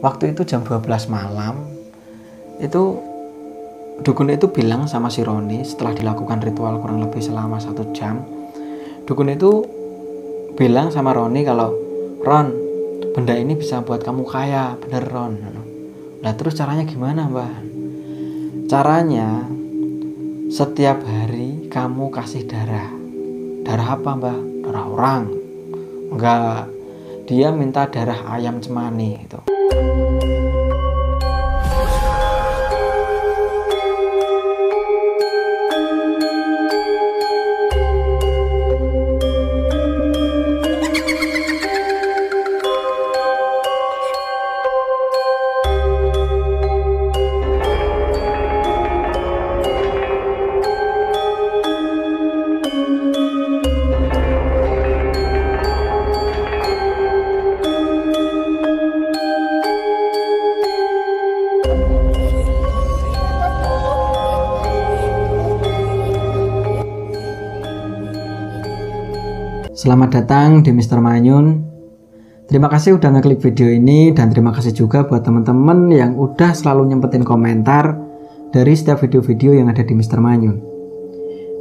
waktu itu jam 12 malam, itu dukun itu bilang sama si Roni setelah dilakukan ritual kurang lebih selama 1 jam. Dukun itu bilang sama Roni kalau, Ron, benda ini bisa buat kamu kaya, bener Ron. Nah terus caranya gimana Mbah? Caranya setiap hari kamu kasih darah. Darah apa Mbah? Darah orang? Enggak, dia minta darah ayam cemani itu. Selamat datang di Mr. Manyun. Terima kasih udah ngeklik video ini, dan terima kasih juga buat teman-teman yang udah selalu nyempetin komentar dari setiap video-video yang ada di Mr. Manyun.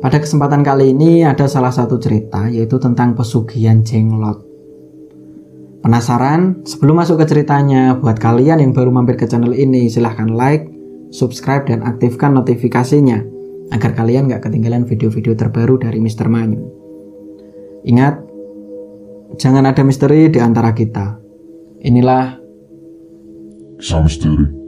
Pada kesempatan kali ini ada salah satu cerita, yaitu tentang pesugihan jenglot. Penasaran? Sebelum masuk ke ceritanya, buat kalian yang baru mampir ke channel ini, silahkan like, subscribe, dan aktifkan notifikasinya agar kalian gak ketinggalan video-video terbaru dari Mr. Manyun. Ingat, jangan ada misteri di antara kita. Inilah Kisah Misteri.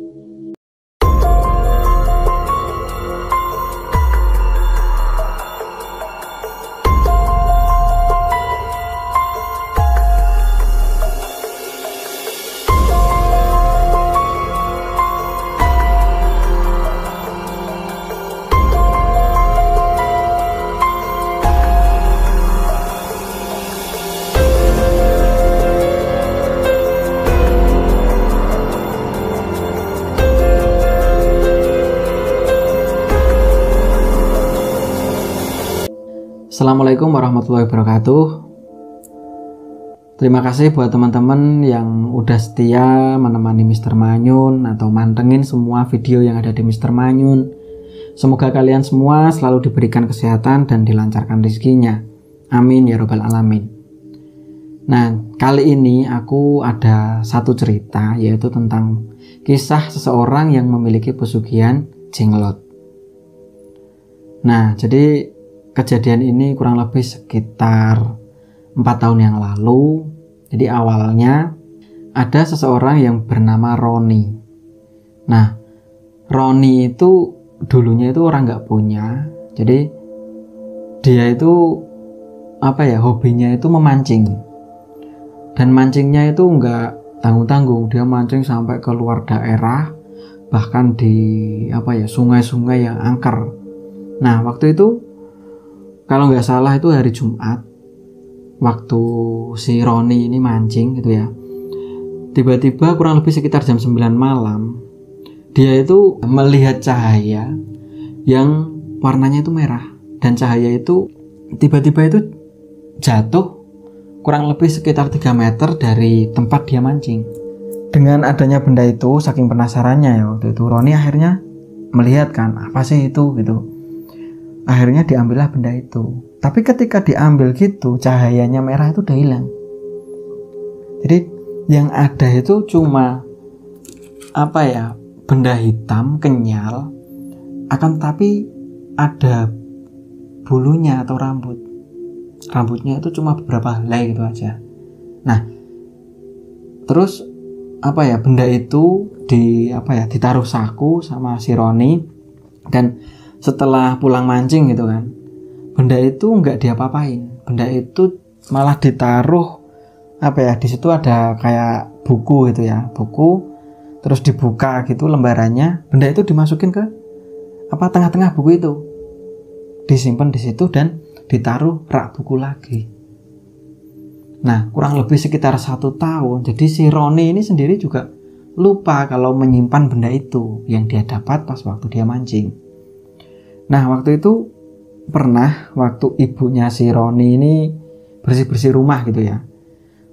Assalamualaikum warahmatullahi wabarakatuh. Terima kasih buat teman-teman yang udah setia menemani Mr. Manyun atau mantengin semua video yang ada di Mr. Manyun. Semoga kalian semua selalu diberikan kesehatan dan dilancarkan rezekinya. Amin ya robbal alamin. Nah, kali ini aku ada satu cerita, yaitu tentang kisah seseorang yang memiliki pesugihan jenglot. Nah, jadi kejadian ini kurang lebih sekitar 4 tahun yang lalu. Jadi awalnya ada seseorang yang bernama Roni. Nah, Roni itu dulunya itu orang nggak punya. Jadi dia itu hobinya itu memancing. Dan mancingnya itu nggak tanggung-tanggung. Dia mancing sampai ke luar daerah, bahkan di sungai-sungai yang angker. Nah, waktu itu kalau nggak salah itu hari Jumat, waktu si Roni ini mancing gitu ya, tiba-tiba kurang lebih sekitar jam 9 malam, dia itu melihat cahaya yang warnanya itu merah, dan cahaya itu tiba-tiba itu jatuh kurang lebih sekitar 3 meter dari tempat dia mancing. Dengan adanya benda itu, saking penasarannya ya waktu itu, Roni akhirnya melihat kan, apa sih itu gitu. Akhirnya diambillah benda itu. Tapi ketika diambil gitu, cahayanya merah itu udah hilang. Jadi yang ada itu cuma benda hitam kenyal, akan tetapi ada bulunya atau rambut. Rambutnya itu cuma beberapa helai gitu aja. Nah, terus benda itu ditaruh saku sama si Roni, dan setelah pulang mancing gitu kan, benda itu nggak diapa-apain. Benda itu malah ditaruh di situ ada kayak buku gitu ya, buku, terus dibuka gitu lembarannya, benda itu dimasukin ke tengah-tengah buku itu, disimpan di situ dan ditaruh rak buku lagi. Nah, kurang lebih sekitar 1 tahun. Jadi si Roni ini sendiri juga lupa kalau menyimpan benda itu yang dia dapat pas waktu dia mancing. Nah, waktu itu pernah waktu ibunya si Roni ini bersih-bersih rumah gitu ya,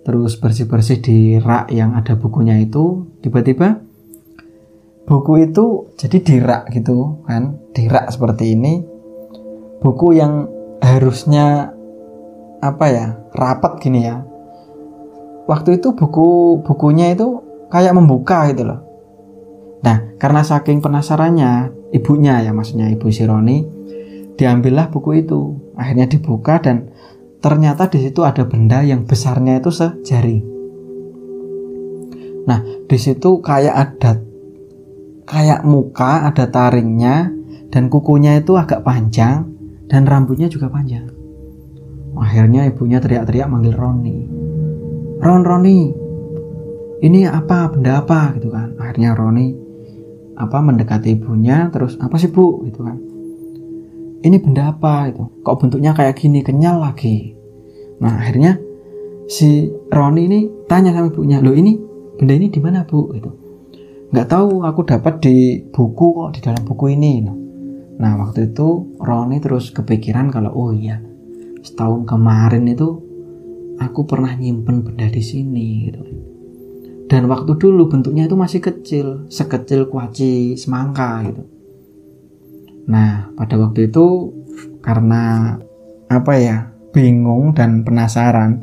terus bersih-bersih di rak yang ada bukunya itu, Tiba-tiba buku itu jadi dirak gitu kan, dirak seperti ini. Buku yang harusnya rapat gini ya. Waktu itu bukunya itu kayak membuka gitu loh. Nah, karena saking penasarannya ibunya ya, maksudnya ibu si Roni, diambillah buku itu. Akhirnya dibuka dan ternyata di situ ada benda yang besarnya itu sejari. Nah, di situ kayak muka, ada taringnya, dan kukunya itu agak panjang, dan rambutnya juga panjang. Akhirnya ibunya teriak-teriak manggil Roni. Roni, ini apa, benda apa gitu kan. Akhirnya Roni mendekati ibunya, terus apa sih bu gitu kan. Ini benda apa itu? Kok bentuknya kayak gini, kenyal lagi. Nah, akhirnya si Roni ini tanya sama ibunya, loh ini benda ini di mana bu gitu. Nggak tahu, aku dapat di buku kok, di dalam buku ini. Nah, waktu itu Roni terus kepikiran kalau oh iya, setahun kemarin itu aku pernah nyimpen benda di sini gitu. Dan waktu dulu bentuknya itu masih kecil, sekecil kuaci semangka gitu. Nah, pada waktu itu karena bingung dan penasaran,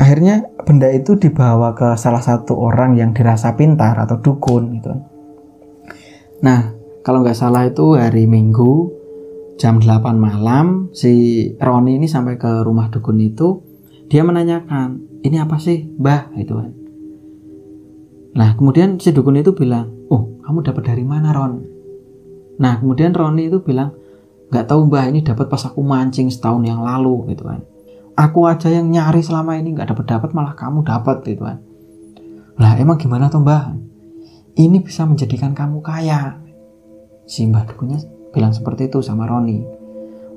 akhirnya benda itu dibawa ke salah satu orang yang dirasa pintar atau dukun gitu. Nah, kalau nggak salah itu hari Minggu jam 8 malam si Roni ini sampai ke rumah dukun itu. Dia menanyakan, ini apa sih mbah gitu kan. Nah, kemudian si dukun itu bilang, oh kamu dapat dari mana Ron? Nah, kemudian Roni itu bilang, nggak tahu mbah, ini dapat pas aku mancing setahun yang lalu gitu kan. Aku aja yang nyari selama ini nggak dapat malah kamu dapat gitu kan. Lah emang gimana tuh mbah? Ini bisa menjadikan kamu kaya. Si mbah dukunnya bilang seperti itu sama Roni.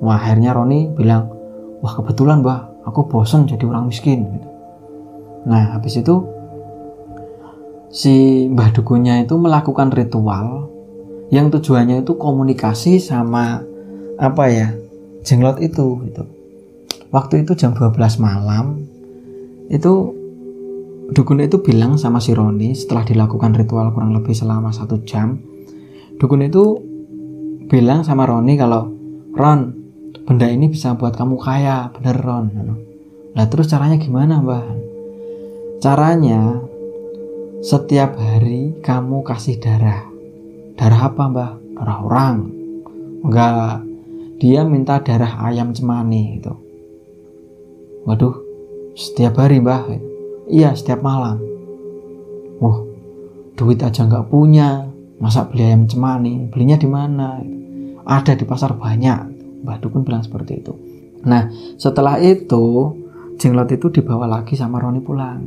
Wah, akhirnya Roni bilang, wah kebetulan mbah, aku bosen jadi orang miskin gitu. Nah, habis itu si mbah dukunnya itu melakukan ritual yang tujuannya itu komunikasi sama jenglot itu gitu. Waktu itu jam 12 malam itu dukun itu bilang sama si Roni setelah dilakukan ritual kurang lebih selama 1 jam. Dukun itu bilang sama Roni kalau, Ron, benda ini bisa buat kamu kaya, bener Ron. Nah terus caranya gimana mbah? Caranya setiap hari kamu kasih darah. Darah apa mbah? Darah orang? Enggak, dia minta darah ayam cemani itu. Waduh, setiap hari mbah? Iya, setiap malam. Wah, duit aja nggak punya, masa beli ayam cemani? Belinya di mana? Ada di pasar banyak. Mbah dukun bilang seperti itu. Nah, setelah itu jenglot itu dibawa lagi sama Roni pulang.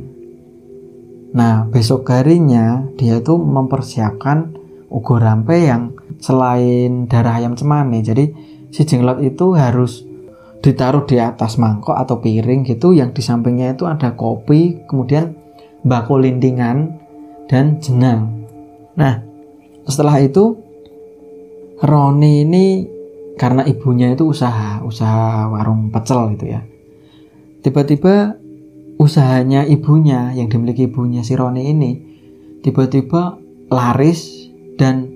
Nah, besok harinya dia itu mempersiapkan ugo rampe yang selain darah ayam cemani. Jadi si jenglot itu harus ditaruh di atas mangkok atau piring gitu, yang di sampingnya itu ada kopi, kemudian bako lindingan dan jenang. Nah, setelah itu Roni ini karena ibunya itu usaha warung pecel gitu ya. Tiba-tiba usahanya ibunya yang dimiliki ibunya si Roni ini tiba-tiba laris dan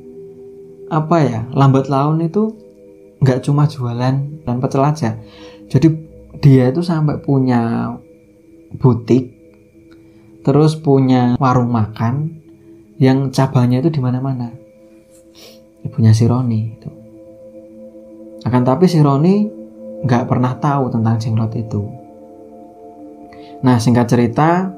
lambat laun itu nggak cuma jualan dan pecel aja. Jadi dia itu sampai punya butik, terus punya warung makan yang cabangnya itu di mana-mana. Ibunya si Roni itu. Akan tapi si Roni nggak pernah tahu tentang jenglot itu. Nah, singkat cerita,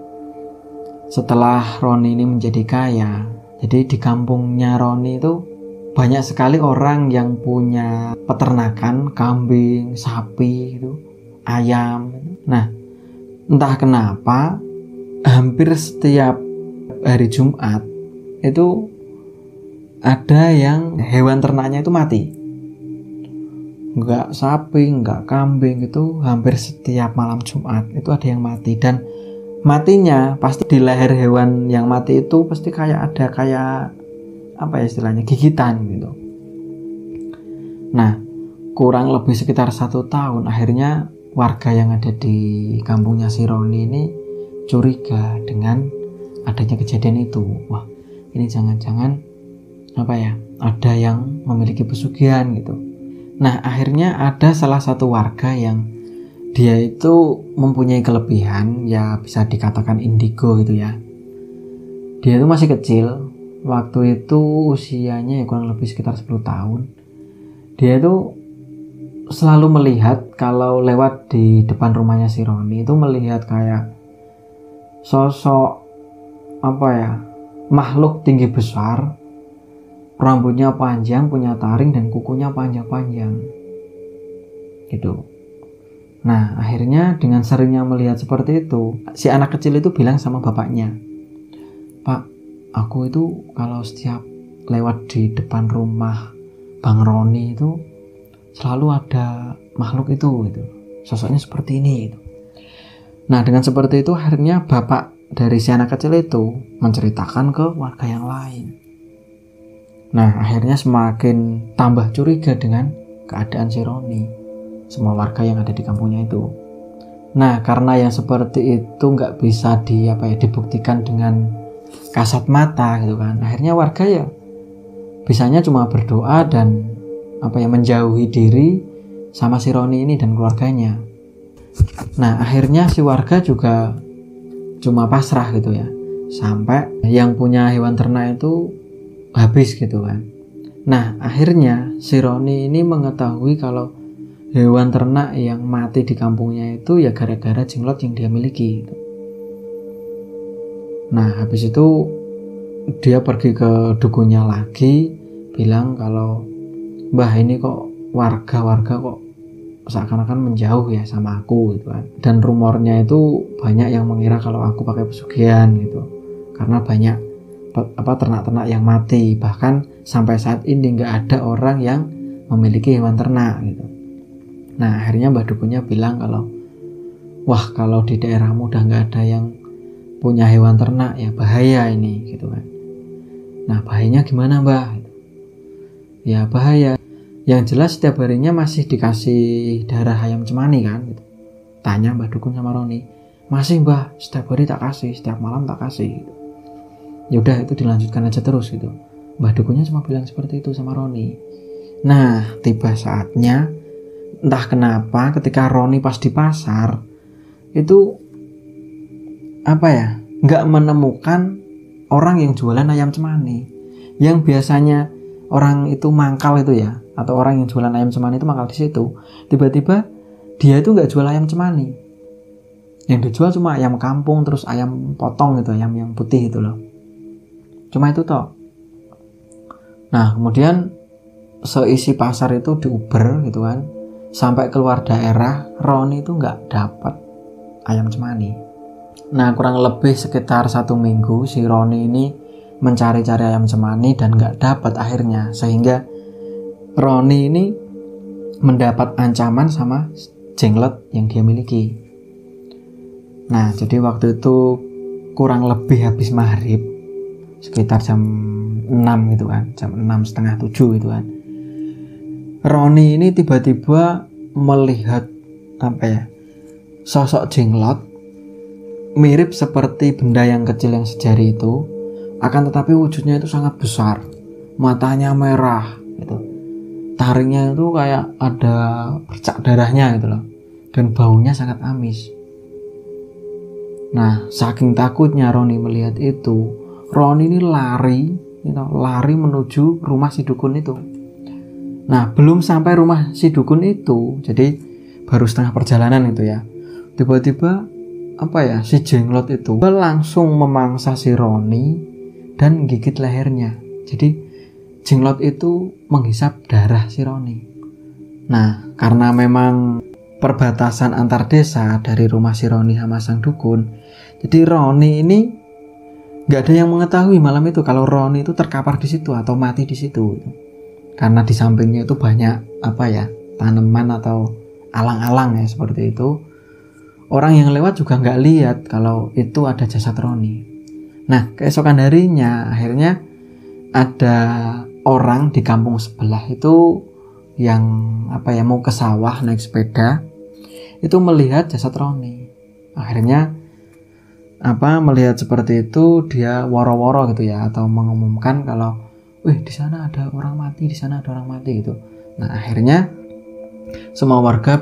setelah Roni ini menjadi kaya, jadi di kampungnya Roni itu banyak sekali orang yang punya peternakan, kambing, sapi, gitu, ayam. Nah, entah kenapa hampir setiap hari Jumat itu ada yang hewan ternaknya itu mati. Enggak sapi, enggak kambing, itu hampir setiap malam Jumat itu ada yang mati. Dan matinya pasti di leher hewan yang mati itu pasti ada istilahnya gigitan gitu. Nah, kurang lebih sekitar 1 tahun akhirnya warga yang ada di kampungnya si Roni ini curiga dengan adanya kejadian itu. Wah, ini jangan-jangan ada yang memiliki pesugihan gitu. Nah, akhirnya ada salah satu warga yang dia itu mempunyai kelebihan, ya bisa dikatakan indigo gitu ya. Dia itu masih kecil, waktu itu usianya ya kurang lebih sekitar 10 tahun. Dia itu selalu melihat kalau lewat di depan rumahnya si Roni itu melihat kayak sosok makhluk tinggi besar, rambutnya panjang, punya taring dan kukunya panjang-panjang gitu. Nah, akhirnya dengan seringnya melihat seperti itu, si anak kecil itu bilang sama bapaknya, "Pak, aku itu kalau setiap lewat di depan rumah Bang Roni itu selalu ada makhluk itu gitu. Sosoknya seperti ini gitu." Nah, dengan seperti itu akhirnya bapak dari si anak kecil itu menceritakan ke warga yang lain. Nah, akhirnya semakin tambah curiga dengan keadaan si Roni, semua warga yang ada di kampungnya itu. Nah, karena yang seperti itu nggak bisa dibuktikan dengan kasat mata gitu kan, akhirnya warga ya bisanya cuma berdoa dan menjauhi diri sama si Roni ini dan keluarganya. Nah, akhirnya si warga juga cuma pasrah gitu ya, sampai yang punya hewan ternak itu habis gitu kan. Nah, akhirnya si Roni ini mengetahui kalau hewan ternak yang mati di kampungnya itu ya gara-gara jenglot yang dia miliki gitu. Nah, habis itu dia pergi ke dukunnya lagi, bilang kalau, "Mbah, ini kok warga-warga kok seakan-akan menjauh ya sama aku gitu kan. Dan rumornya itu banyak yang mengira kalau aku pakai pesugihan gitu. Karena banyak ternak-ternak yang mati. Bahkan sampai saat ini nggak ada orang yang memiliki hewan ternak gitu." Nah, akhirnya Mbah Dukunnya bilang kalau, "Wah, kalau di daerahmu udah nggak ada yang punya hewan ternak ya bahaya ini gitu kan." Nah, bahayanya gimana, Mbah? Ya bahaya. Yang jelas setiap harinya masih dikasih darah ayam cemani kan gitu. Tanya Mbah Dukun sama Roni. "Masih, Mbah, setiap hari tak kasih, setiap malam tak kasih gitu." Ya udah, itu dilanjutkan aja terus gitu. Mbah Dukunnya cuma bilang seperti itu sama Roni. Nah, tiba saatnya entah kenapa ketika Roni pas di pasar itu nggak menemukan orang yang jualan ayam cemani. Yang biasanya orang itu mangkal itu ya, atau orang yang jualan ayam cemani itu mangkal di situ. Tiba-tiba dia itu nggak jual ayam cemani. Yang dijual cuma ayam kampung, terus ayam potong gitu, ayam yang putih itu loh. Cuma itu toh. Nah, kemudian seisi pasar itu diuber gitu kan, sampai keluar daerah Roni itu nggak dapat ayam cemani. Nah, kurang lebih sekitar 1 minggu si Roni ini mencari-cari ayam cemani dan nggak dapat akhirnya, sehingga Roni ini mendapat ancaman sama jenglot yang dia miliki. Nah, jadi waktu itu kurang lebih habis maghrib, sekitar jam 6 gitu kan, jam 6 setengah 7 gitu kan. Roni ini tiba-tiba melihat sosok jenglot mirip seperti benda yang kecil yang sejari itu, akan tetapi wujudnya itu sangat besar, matanya merah gitu, taringnya itu kayak ada bercak darahnya gitu loh, dan baunya sangat amis. Nah, saking takutnya Roni melihat itu, Roni ini lari menuju rumah si dukun itu. Nah, belum sampai rumah si dukun itu, jadi baru setengah perjalanan itu ya, tiba-tiba si jenglot itu langsung memangsa si Roni dan gigit lehernya. Jadi jenglot itu menghisap darah si Roni. Nah, karena memang perbatasan antar desa dari rumah si Roni sama sang dukun, jadi Roni ini nggak ada yang mengetahui malam itu kalau Roni itu terkapar di situ atau mati di situ. Karena di sampingnya itu banyak tanaman atau alang-alang ya seperti itu. Orang yang lewat juga nggak lihat kalau itu ada jasad Roni. Nah, keesokan harinya akhirnya ada orang di kampung sebelah itu yang mau ke sawah naik sepeda, itu melihat jasad Roni. Akhirnya melihat seperti itu, dia woro-woro gitu ya, atau mengumumkan kalau di sana ada orang mati, di sana ada orang mati gitu. Nah, akhirnya semua warga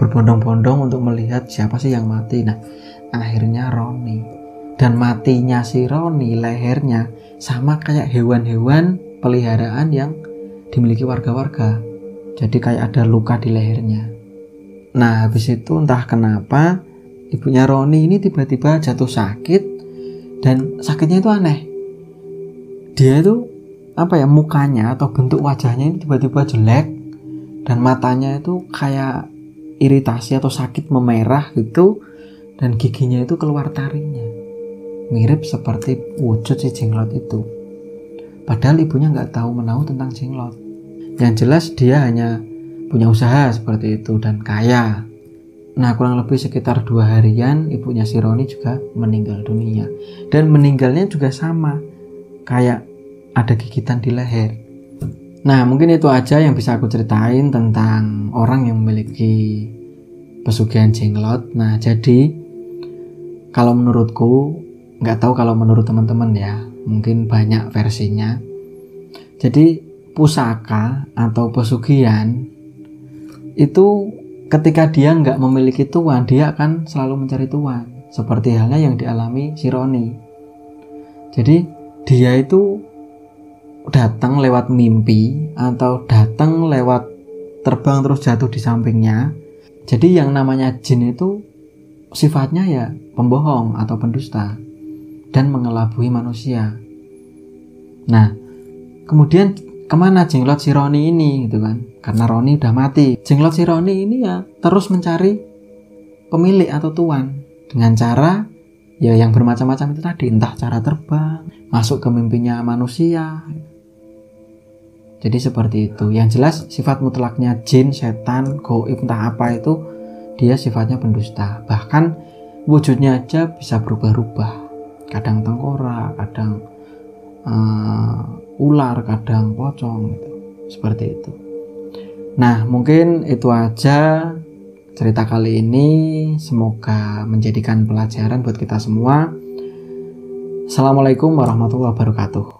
berbondong-bondong untuk melihat siapa sih yang mati. Nah, akhirnya Roni. Dan matinya si Roni, lehernya sama kayak hewan-hewan peliharaan yang dimiliki warga-warga. Jadi kayak ada luka di lehernya. Nah, habis itu entah kenapa ibunya Roni ini tiba-tiba jatuh sakit, dan sakitnya itu aneh. Dia itu mukanya atau bentuk wajahnya ini tiba-tiba jelek, dan matanya itu kayak iritasi atau sakit memerah gitu, dan giginya itu keluar taringnya, mirip seperti wujud si Jenglot itu. Padahal ibunya nggak tahu menahu tentang Jenglot. Yang jelas dia hanya punya usaha seperti itu dan kaya. Nah, kurang lebih sekitar 2 harian ibunya si Roni juga meninggal dunia. Dan meninggalnya juga sama, kayak ada gigitan di leher. Nah, mungkin itu aja yang bisa aku ceritain tentang orang yang memiliki pesugihan Jenglot. Nah, jadi kalau menurutku, nggak tahu kalau menurut teman-teman ya, mungkin banyak versinya. Jadi pusaka atau pesugihan itu ketika dia nggak memiliki tuan, dia akan selalu mencari tuan, seperti halnya yang dialami si Roni. Jadi dia itu datang lewat mimpi atau datang lewat terbang terus jatuh di sampingnya. Jadi yang namanya jin itu sifatnya ya pembohong atau pendusta dan mengelabui manusia. Nah, kemudian kemana Jenglot si Roni ini gitu kan? Karena Roni udah mati. Jenglot si Roni ini ya terus mencari pemilik atau tuan dengan cara ya yang bermacam-macam itu tadi, entah cara terbang, masuk ke mimpinya manusia. Jadi seperti itu. Yang jelas sifat mutlaknya jin, setan, gaib, entah apa itu dia sifatnya pendusta. Bahkan wujudnya aja bisa berubah-ubah. Kadang tengkorak, kadang ular, kadang pocong gitu. Seperti itu. Nah, mungkin itu aja cerita kali ini. Semoga menjadikan pelajaran buat kita semua. Assalamualaikum warahmatullahi wabarakatuh.